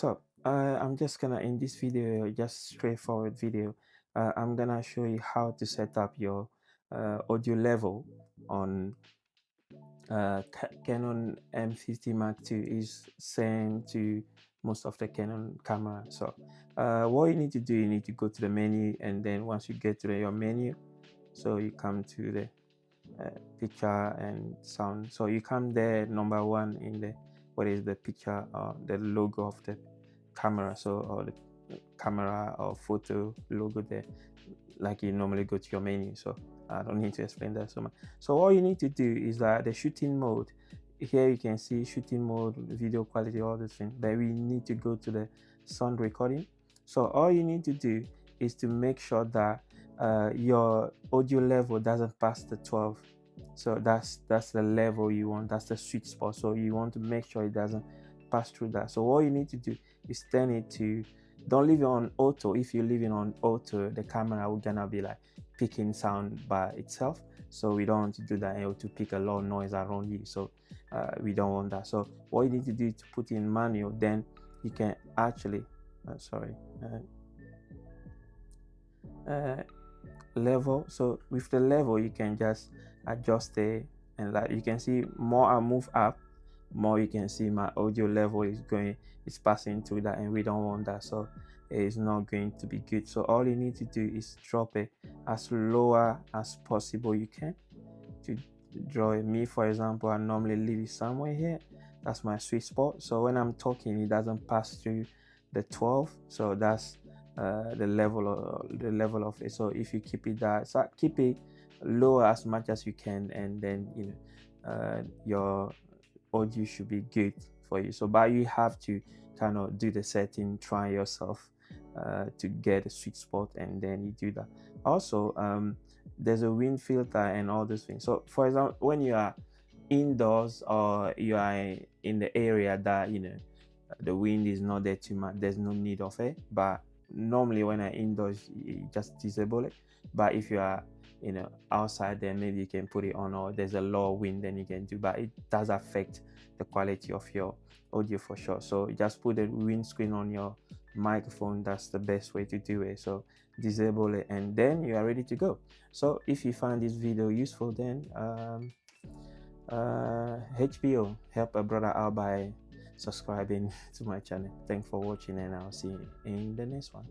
So I'm just gonna, in this video, just straightforward video, I'm gonna show you how to set up your audio level on Canon M50 Mark II. Is same to most of the Canon camera. So what you need to do, you need to go to the menu, and then once you get to your menu, so you come to the picture and sound. So you come there, number one in the, what is the picture or the logo of the camera, so, or the camera or photo logo there, like you normally go to your menu. So I don't need to explain that so much. So all you need to do is that the shooting mode, here you can see shooting mode, video quality, all this thing, but we need to go to the sound recording. So all you need to do is to make sure that your audio level doesn't pass the 12. So that's the level you want, that's the sweet spot. So you want to make sure it doesn't pass through that. So what you need to do is turn it to, don't leave it on auto. If you leave it on auto, the camera will gonna be like picking sound by itself. So we don't want to do that, and to pick a lot of noise around you. So we don't want that. So what you need to do is to put in manual, then you can actually level. So with the level, you can just adjust it, and like you can see, more I move up, more you can see my audio level is passing through that, and we don't want that. So it's not going to be good. So all you need to do is drop it as lower as possible you can to draw it. Me, for example, I normally leave it somewhere here. That's my sweet spot. So when I'm talking, it doesn't pass through the 12. So that's the level of it. So if you keep it that, so keep it lower as much as you can, and then your audio should be good for you. So but you have to kind of do the setting, try yourself to get a sweet spot, and then you do that. Also there's a wind filter and all those things. So for example, when you are indoors or you are in the area that the wind is not there too much, there's no need of it. But normally when I'm indoors, you just disable it. But if you are outside, then maybe you can put it on, or there's a low wind, then you can do. But it does affect the quality of your audio for sure. So just put the windscreen on your microphone. That's the best way to do it. So disable it, and then you are ready to go. So if you find this video useful, then HBO, help a brother out by subscribing to my channel. Thanks for watching, and I'll see you in the next one.